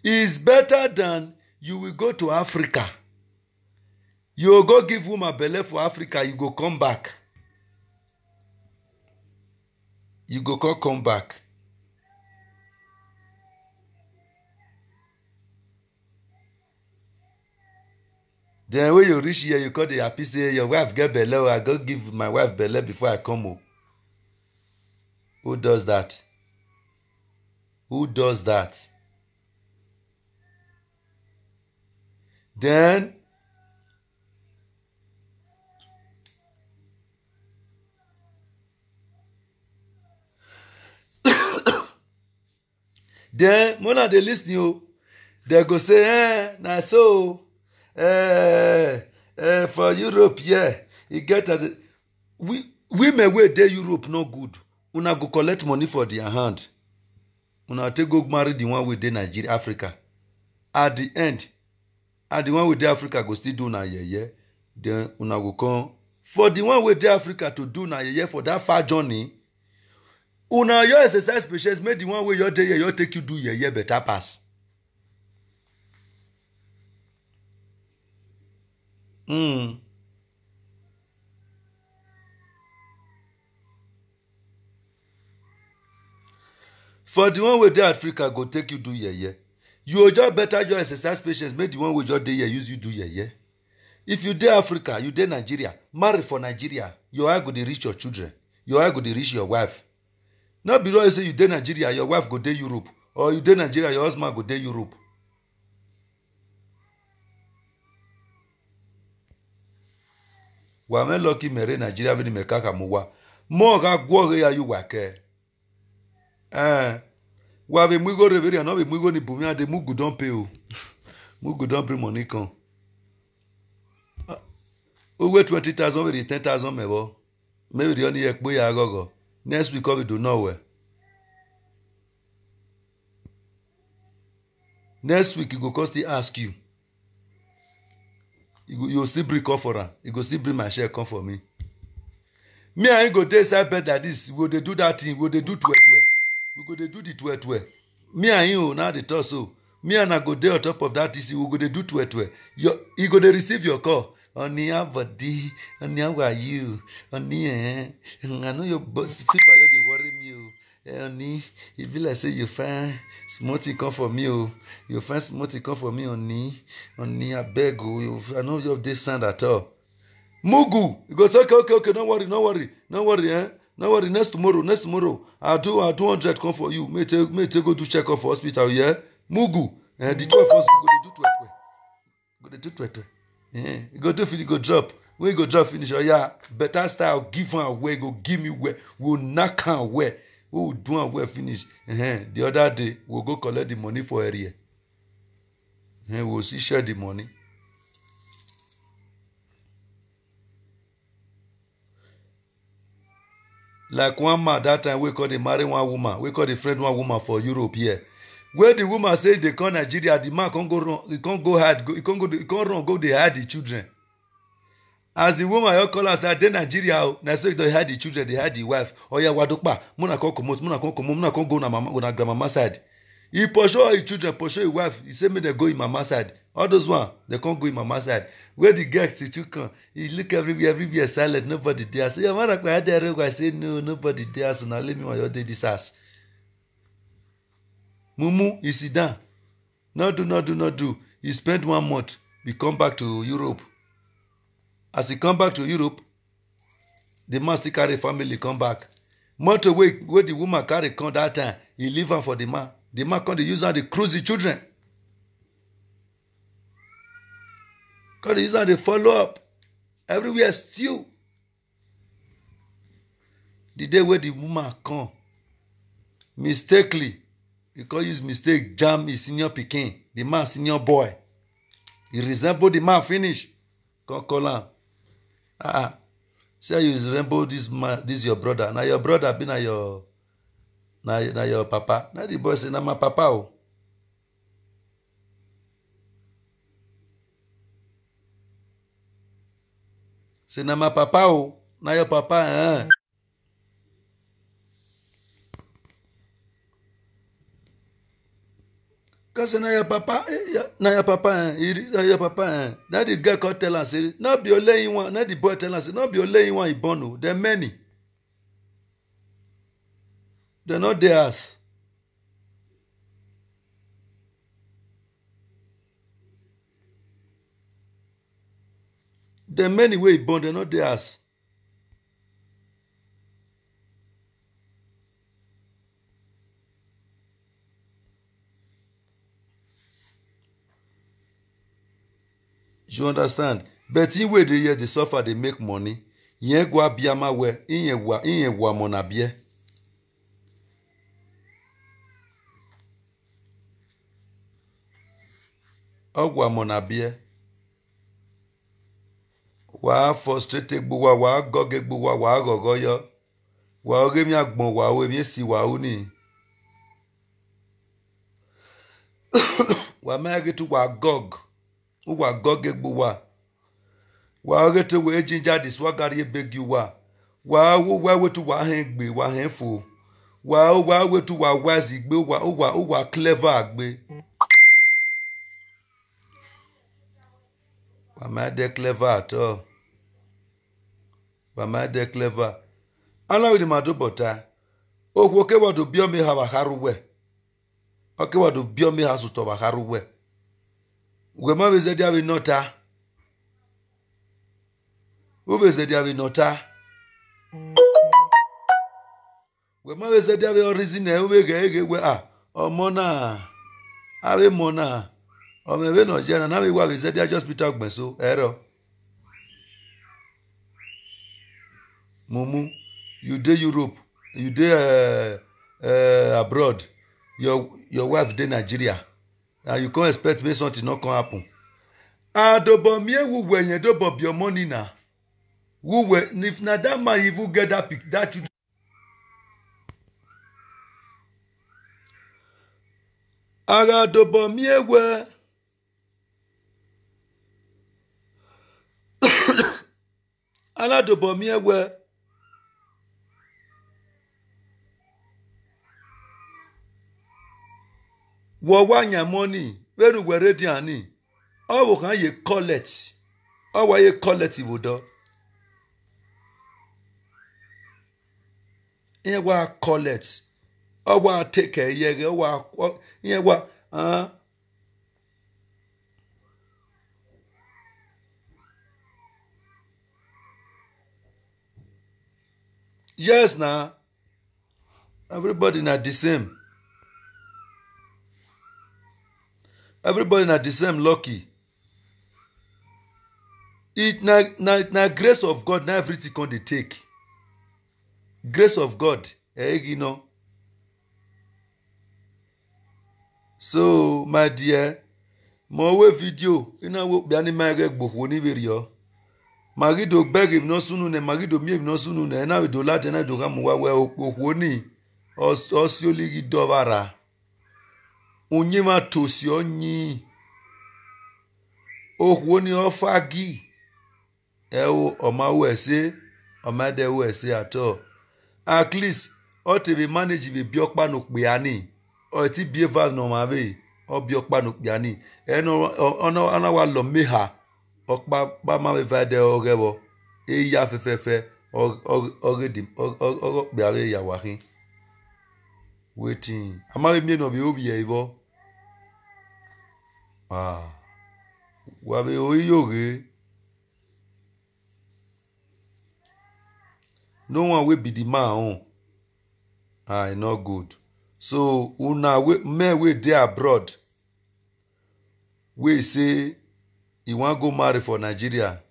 It's better than you will go to Africa. You will go give woman belle for Africa, you go come back. You go come back. Then when you reach here, you call the happy say your wife get belle. I go give my wife belle before I come home. Who does that? Who does that? Then Mona they listen you. They go say, na so for Europe, yeah, you get at women wey dey Europe no good. Una go collect money for their hand. Una take go marry the one wey dey Nigeria, Africa. At the end, the one wey dey Africa go still do na yeye. Then una go come for the one wey dey Africa to do na yeye for that far journey. Una your exercise patience make the one wey you dey here you take you do yeye better pass. For the one wey dey Africa go take you do yeye. You go just better your exercise patience make the one wey just dey here use you do yeye. If you dey Africa, you dey Nigeria, marry for Nigeria, your eye go dey reach your children, your eye go dey reach your wife. Not because you say you dey Nigeria, your wife go dey Europe, or you dey Nigeria, your husband go dey Europe. Wa me lucky mere Nigeria vini me kaka muwa. Mo ga gwo ya yu wake. Wa be mwigo reveri no be mwigo ni bumi ade mugu don pay o. Mugu don bring money come. Owe 20,000 we 10,000 mebo. Maybe the only ekpo ya gogo. Next week we do nowhere. Next week you go come still ask you. You still bring come for am. You go still bring my share come for me. Me and you go dey side bed like this. We go dey do that thing. We go dey do twe. We go dey do the twe. Me and you now dey talk so. Me and I go dey on top of that thing. We go dey do twe. You go dey receive your call. Honey, how body? Honey, how are you? Honey, I know your boss fever. You dey worry me, oh. Honey, e be like say you find smarty come for me, oh. You find smarty come for me, honey. Honey, I beg you. I know you have this sound at all. Mugu, you go say okay. Don't worry. Don't worry. Next tomorrow, I'll do 100 come for you. May take go do check up for hospital, yeah. Mugu, the 12 us go dey do twe. Go dey do twe. Yeah, you go do finish, go drop. When you go drop finish, oh yeah, better style, give one away, go give me where, we'll knock her away. We will do and well finish. The other day, we'll go collect the money for area. We'll see share the money. Like one man that time, we call the marry one woman, we call the friend one woman for Europe here. Where the woman say they come Nigeria, the man can't go wrong, he can't go hide, he can't run, go they hide the children. As the woman you call us at Nigeria, na say they hide the children, they hide the wife. Oh yeah, wadokpa, muna kon go na mama, na grandmama side. He pursue his children, pursue his wife. He say me they go in mama side. All those one, they can't go in mama side. Where the girl still come, he look everywhere silent, nobody there. So your mother go there, I say no, nobody there. So now let me while you do this ass. Mumu, he sit down. Not do. He spent 1 month. He come back to Europe. As he come back to Europe, the man still carry family come back. Month away where the woman carry come that time, he leave am for the man. The man come dey use am dey cruise the children. Come dey use am dey follow up. Everywhere still. The day where the woman come, mistakenly, he come use mistake jam his senior pikin, the man senior boy. He resemble the man finish. Come call am. Say you resemble this man, this your brother. Now your brother be na your papa. Now the boy say na my papa o. Say na my papa o. Na your papa Cause na your papa, na your papa, Now the girl come tell am say, no be only one. Now the boy tell am say, no be only one he born o. There many. They not theirs. The many way born, they're not theirs. You understand? But in way they suffer, they make money. Yen gwa biama we, inye wa mona bie. Ogwa mona bie. Wa frustrate gbuwa, wa goge gbuwa, wa gogo yo. Wa oge mi agbon, wa we mi si wa uni. Wa mege tu wa gog. Wa goge gbuwa. Wa oge tu we jinja di swagari begi wa. Wa we tu wa hengbe, wa henfo. Wa we tu wa wazi gbe, wa clever agbe. Wa ma de clever at all. Wa ma de clever. Ala we di madu bota. Okwo ke wadu bio mi ha wa haruwe. Oke wadu bio mi ha suto wa haruwe. We ma we zedi awi nota. We zedi awi nota. We ma we zedi awi origine we ge we omona. Awe mona. Ome we no jena na we zedi just Peter Ogbenso ero. Mumu, you dey Europe, you dey abroad. Your wife dey Nigeria. And you can't expect me something not can happen. Adobo mie wu wenye dobo your money na. Wu we if na that man even get that pick that you. Aga dobo mie we. Ala dobo mie we. Wanya money, when we ready ani. Oh, can you collect? Oh, why you collect it, do? Yeah, what collect? Oh, what take care? Yeah, what? Yeah, what? Yes, now. Everybody not the same. Everybody not the same lucky. It na grace of God, na everything can they take. Grace of God, you know. So, my dear, more video, you know, be any my book woni video. Magido beg if no sunu ne magido mi if no sunu ne na we do lati na do kam wa we woni osioligi dovara. Onye ma tosi onyi. Woni ofagi. Ewo oma wese, oma de wese at all. At least o te be manage be biokpa no pe ani. O ti bi eva no ma be, o biokpa no pe ani. Eno ona wa lo meha. Okpa ba ma be va de ogebo. E ya fefefe ogedi pe ave ya wahin. Waiting. Ama be mi no be ovi e ivo. Wabe oyoge. No one will be the man. Not good. So una men we dey abroad. We say he want go marry for Nigeria.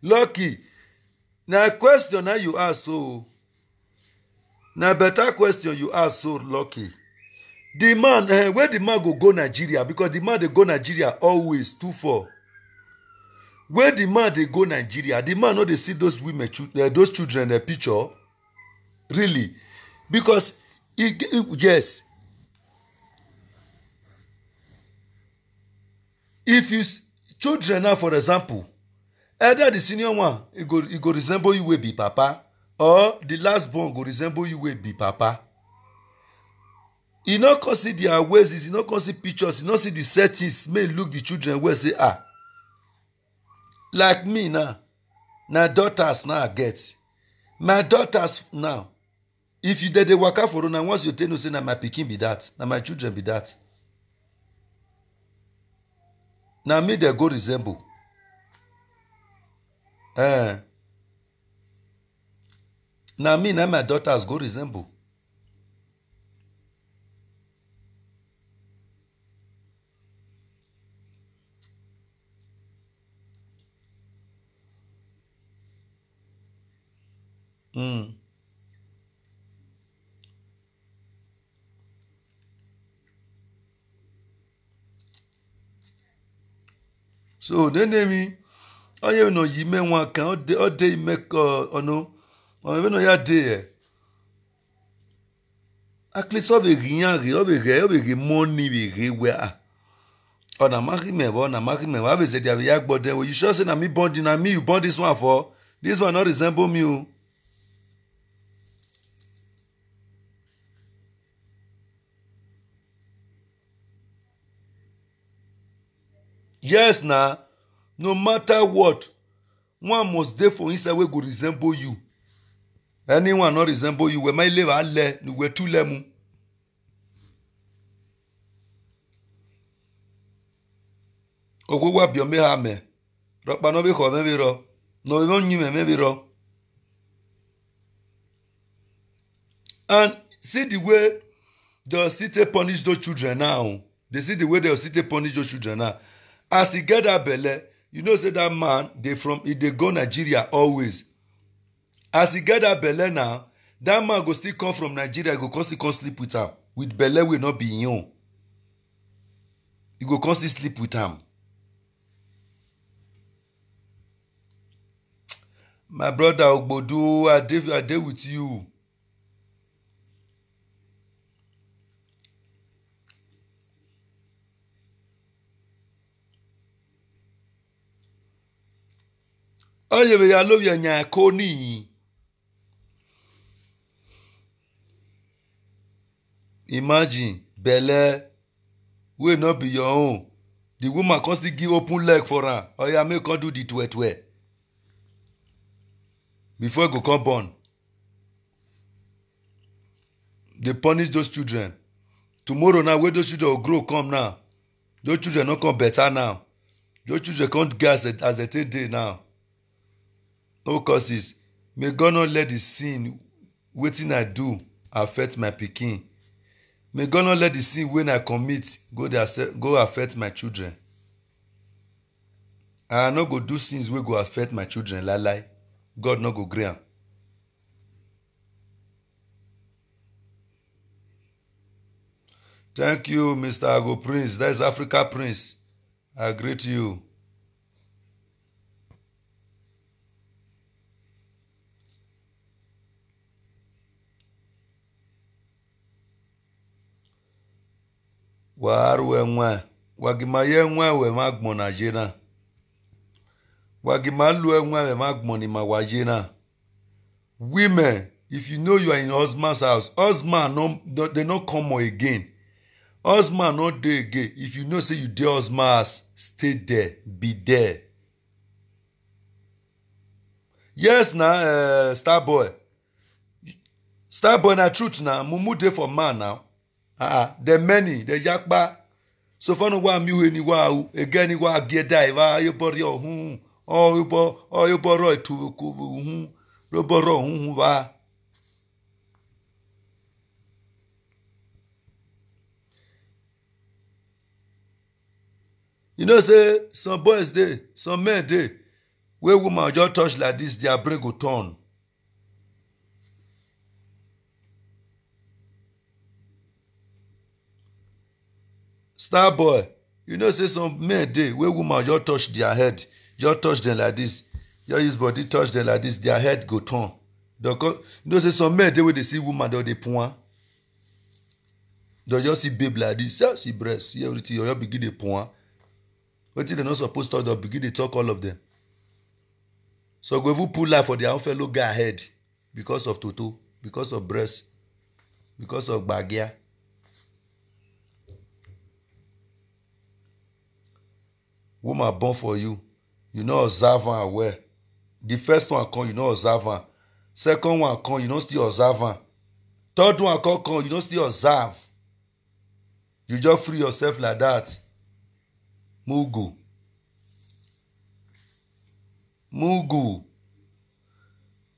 Lucky. Now question now you ask so. Now better question you ask so lucky. The man, where the man go Nigeria? Because the man they go Nigeria always 2-4. Where the man they go Nigeria? The man no they see those women, those children in the picture. Really, because yes, if you children now, for example, either the senior one it go resemble you will be papa, or the last born go resemble you will be papa. You not consider their ways, you not consider pictures, you not see the settings, may look the children where say like me now daughters now I get. My daughters now, if you did the work out for now, once you tell no say na my pikin be that, na my children be that. Now me they go resemble. Now me and my daughters go resemble. So they name me. Oh, you know, you may want can all day make no, or even ya day. At least of a money we where. Oh, na marry me, I will say they have yak, but then you sure say na me bond na me you bond this one for. This one not resemble me. Yes, now, no matter what, one must dey for inside wey go resemble you. Anyone not resemble you, we might live alle, we too lemu. Ogwogwa biome ha me. Rokpa no be ko me ro. No even nyi me ro. And see the way they still punish those children now. They see the way they still punish those children now. As he get that belle, you know say that man, they go Nigeria always. As he get that belle now, that man go still come from Nigeria, go constantly come sleep with him. With belle will not be young. He go constantly sleep with him. My brother Ogbodu, I dey with you. Oye we ya lo ye nya ko ni. Imagine belle will not be your own. The woman constantly give open leg for her. Oya make her do the twe. Before go come born. They punish those children. Tomorrow now, where those children will grow, come now. Those children not come better now. Those children can't gas as they take day now. No causes. May God not let the sin waiting I do affect my pikin. May God not let the sin when I commit go affect my children. I no go do sins wey go affect my children lie. God no go gree am. Thank you, Mr. Ago Prince. That is Africa Prince. I greet you. Waru enwe. Wagimaye enwe we magmo na jena. Wagimalu enwe we magmo ni mawajena. Women, if you know you are in husband's house, husband no, they not come again. Husband not dey again. If you know say you dey husband's house, stay there, be there. Yes, na Starboy. Starboy na truth na. Mumu dey for man now. The many, the yakba. So far no wa mi we ni wa u. Again ni wa gie dai wa yo bori ohun. Yo boro tu ku hun. Ro boro hun wa. You know say some boys dey, some men dey. Where woman just touch like this, their brain go turn. Starboy, you know say some men dey where woman just touch their head, just touch them like this, just use body touch them like this, their head go turn. You know say some men dey where they see woman they point. They just see babe like this, just see breast, see everything, you just begin dey point. Wetin they not supposed to talk, they begin dey talk all of them. So go even pull life for their own fellow guy ahead because of toto, because of breast, because of bagia. Woman born for you, you no observe am well. The first one come, you no observe am. Second one come, you no still observe am. Third one come, you no still observe. You just free yourself like that. Mugu. Mugu.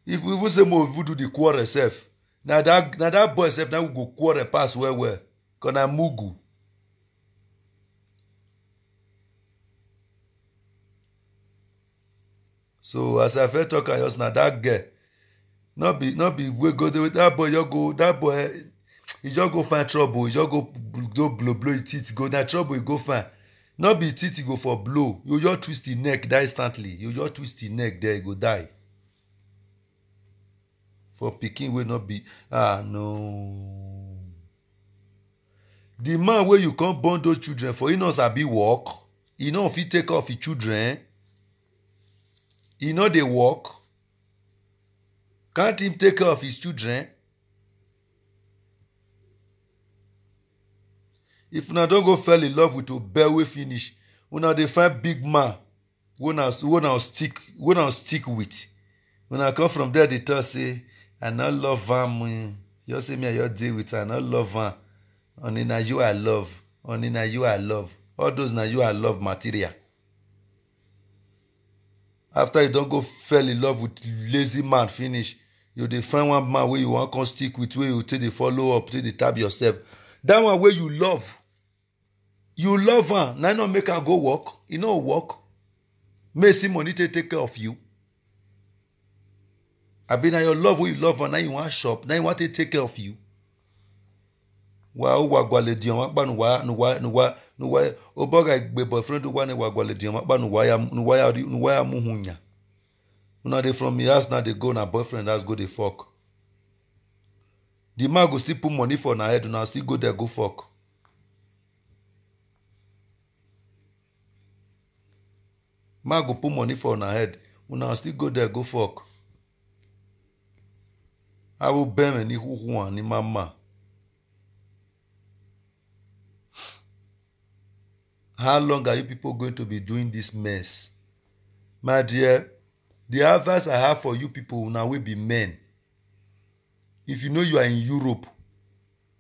If we even say more, we do the quarrel self. Now that boy self now we go quarrel pass well. Cause na mugu. So as I felt talk just now, that girl, not be we go there with that boy. That boy, he just go find trouble. He just go blow his teeth. Go that trouble, he go find. Not be teeth, he go for blow. You just twist the neck, die instantly. You just twist the neck there, he go die. For pikin will not be no. The man where you can't born those children for, he knows sabi work. He know if he take off his children. He know they work. Can't him take care of his children? If una don't go fall in love with Obewe finish, una dey find big man when stick with. When I come from there, they tell say, I not love am. You say me, I just deal with her. I not love am. Only na you I love. Only na you I love. All those na you I love material. After you don't go fall in love with lazy man finish, you dey find one man where you want come stick with, where you take the follow up, take the tab yourself. That one where you love am. Now not make am go work. You know work. May see money to take care of you. I been your love where you love her. Now you want shop. Now you want to take care of you. Wa gwale dion wakba nuwa oboga gbe boyfriend wa ne wa gwale dion wakba nuwa ya muhunya. Una dey from your house now they go na boyfriend house go dey fuck. The man go still put money for na head, una still go there go fuck. Man go put money for na head, una still go there go fuck. I will bem ni huhuan ni mama. How long are you people going to be doing this mess? My dear, the advice I have for you people now will be men. If you know you are in Europe,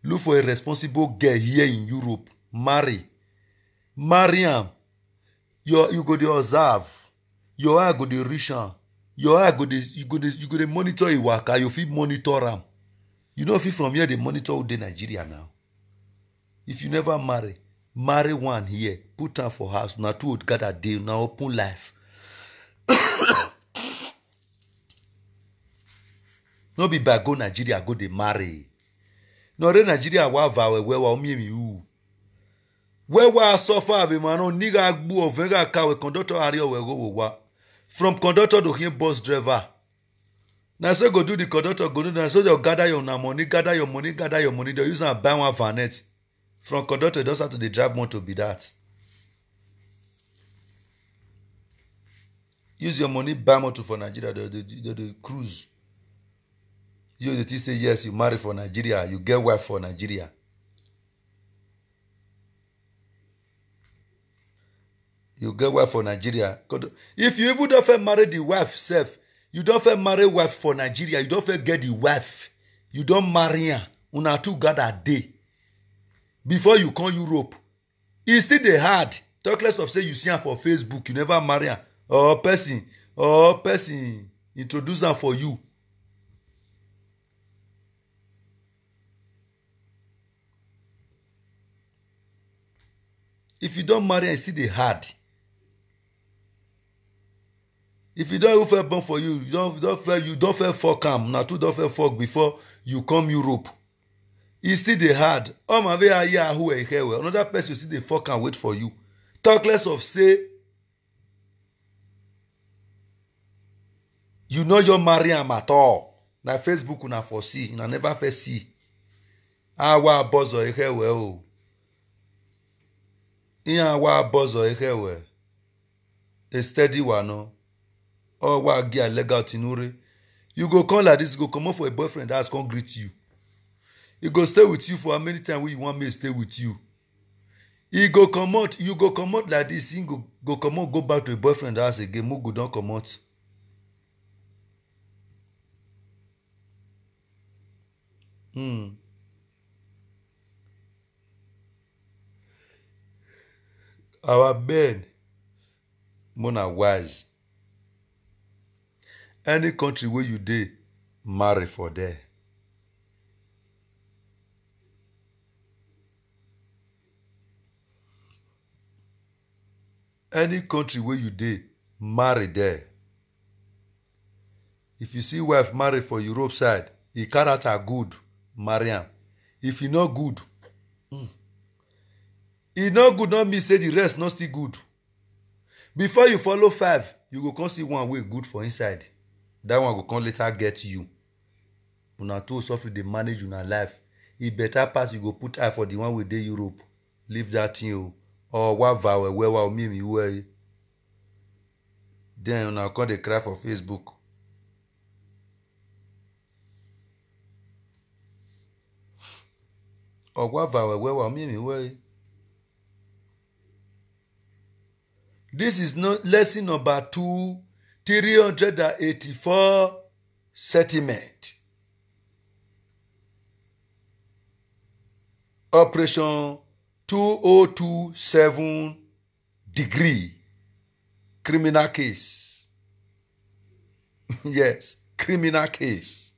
look for a responsible girl here in Europe. Marry am. You go to observe. Your eye go to reach am. Your eye go to you go to monitor your work. You fit monitor am. You know if you from here they monitor all the Nigeria now. If you never marry one here, put am for house. Now two would gather deal. Now open life. No be by go Nigeria go dey marry. No re Nigeria wa vow we wa omi mi u. We wa suffer be man no nigga gbu of venga car we conductor ari we go wa. From conductor to here bus driver. Now so go do the conductor go do that so they gather your money. They use and buy one vanet. From conductor just have to dey drive motor be that. Use your money buy motor for Nigeria the cruise. You the say yes, you marry for Nigeria, you get wife for Nigeria. You get wife for Nigeria. If you even don't marry the wife self, you don't marry wife for Nigeria, you don't get the wife. You don't marry her. Una two got a day. Before you come Europe. It's still the hard. Talk less of say you see her for Facebook, you never marry her. Or person introduce her for you. If you don't marry, it's still the hard. If you don't feel born for you, you don't feel fuck am. Now two don't feel fuck before you come Europe. It's still the hard. Oh my God, who are here? Another person still the fuck and wait for you. Talk less of say you know you marry am at all. Na Facebook una for see, una never first see. Awa bozo ehewe o. Iya wa bozo ehewe. A steady one no. Or wa get legal tinure. You go come like this, you go come up for a boyfriend that's come greet you. He go stay with you for how many times you want me to stay with you. He go come out, you go come out like this, he go come out, go back to a boyfriend house again, Mugu don't come out. Our bed, Mona wise. Any country where you dey, marry for there. Any country where you dey, marry there. If you see wife marry for Europe side, the character good, marry am. If e not good, e not good not mean say the rest not still good. Before you follow 5, you go come see one way good for inside. That one go come later get you. Una too suffer dey manage una life. E better pass you go put eye for the one wey dey Europe. Leave that thing o. Or what vow where wa me way. Then una come dey cry for Facebook. Or what vow where wa me way. This is not lesson number 2, 384 settlement. Operation 2027 degree. Criminal case. Yes, criminal case.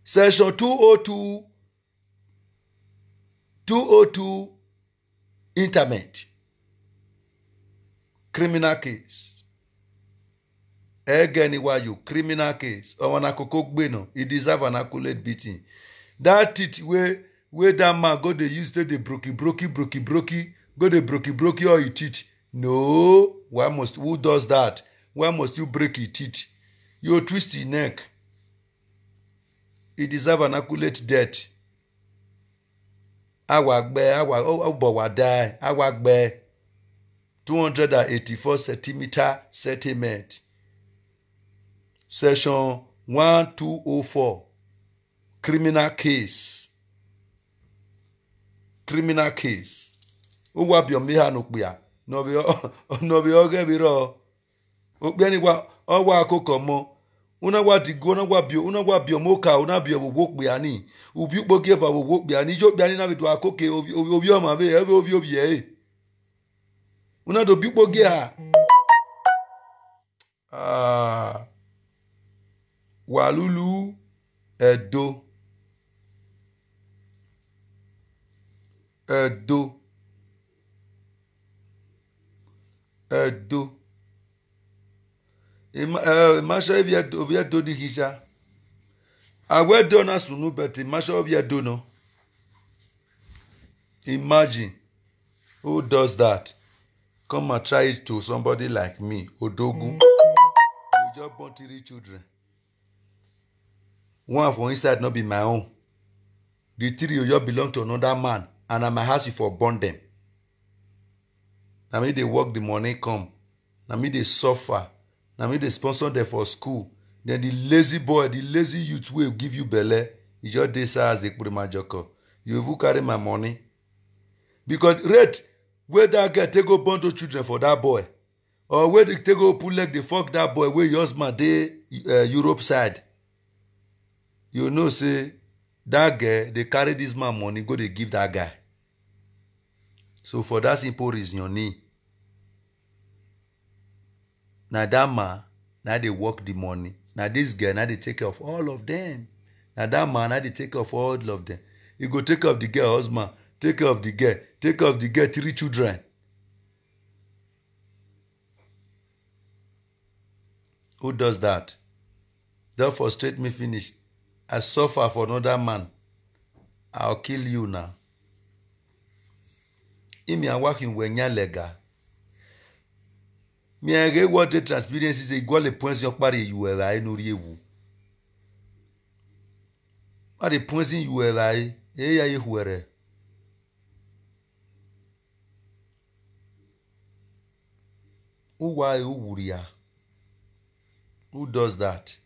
Section 202 interment. Criminal case. Again, you criminal case. Or an akoko, he deserve an accolade beating. That it where that man go they use the brokey, go the brokey or he teach. No, who does that? Why must you break your teeth? You twist your neck. He deserve an accolade death. Awagbe, die. Awagbe. 284 centimeter settlement. Section 1204. Criminal case. Criminal case. Uwa bio miha nukbia. No bi oge biro. Okbiani wa owa akoko mo. Una wa digo una wa bio moka una bio wokbia ni. Ubi ukboge fa wokbia ni jo bia ni na bitu akoke obi o ma be ebe obi e. Una do bi ukboge ha. Walulu Edo. Masha ovia do di hisha. Awe do na sunu beti masha ovia do no. Imagine who does that. Come and try it to somebody like me, Odogu. You just born 3 children. One for inside not be my own. The 3 of you belong to another man, and at my house you for born them. Now me they work the money come. Now me they suffer. Now me they sponsor them for school. Then the lazy boy, the lazy youth will give you belly. You just decide as they put my joko. You will carry my money. Because rate where that guy take go born 2 children for that boy. Or where they take go pull leg they fuck that boy where your husband they Europe side. You know say that guy they carry this man money go they give that guy. So for that simple reason you need. Now that man, now they work the money. Now this guy, now they take care of all of them. Now that man, now they take care of all of them. You go take care of the girl husband, take care of the girl, take care of the girl 3 children. Who does that? Don't frustrate me finish. I suffer for another man. I'll kill you now. Imi are working when you're legal. Me I what the transparency is equal le points your party you were I no you. What the points you were I, you were. Who does that?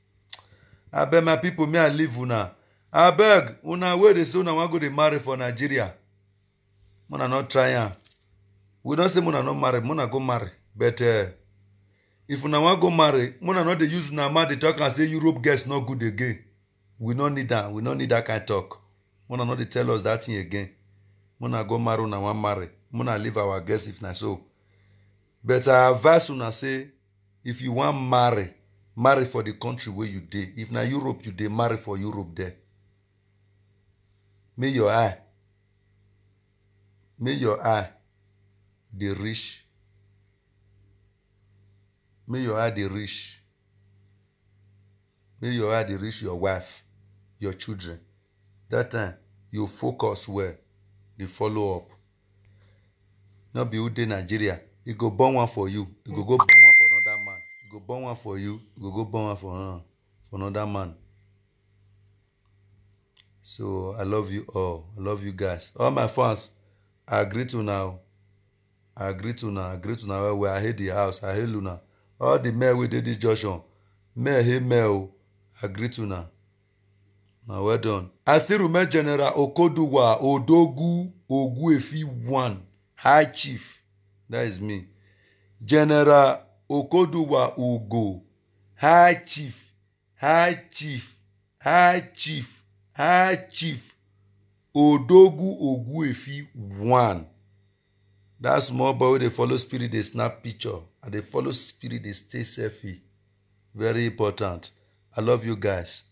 I beg my people, me I live una. I beg, una where they say una want go to marry for Nigeria. Muna not try. We don't say muna not marry, muna go marry. But if una want go marry, muna not they use una mouth they talk and say Europe gets not good again. We don't need that. We don't need that kind of talk. Muna not they tell us that thing again. Muna go marry, una want marry. Muna leave our guests if not so. But I advise una say, if you want marry, marry for the country where you dey. If na Europe you dey, marry for Europe there. May your eye dey reach. May your eye dey reach. May your eye dey reach your wife, your children. That time, you focus well, dey follow up. Not be who dey Nigeria. He go born one for you. He go go born one for another man. He go born one for you. He go go born one for another man. So I love you all. I love you guys. All my fans, I agree to now. I agree to now. Where I hate the house. I hate Luna. All the men we did this junction. Men hate men. Agree to now. Now well done. I still remember General Okoduwa Odogu Oguefi 1. High Chief. That is me. General Okoduwa Ogo. High Chief. High Chief. High Chief. High Chief. Odogu Oguefi 1. That small boy they follow spirit, they snap picture. And they follow spirit, they stay selfie. Very important. I love you guys.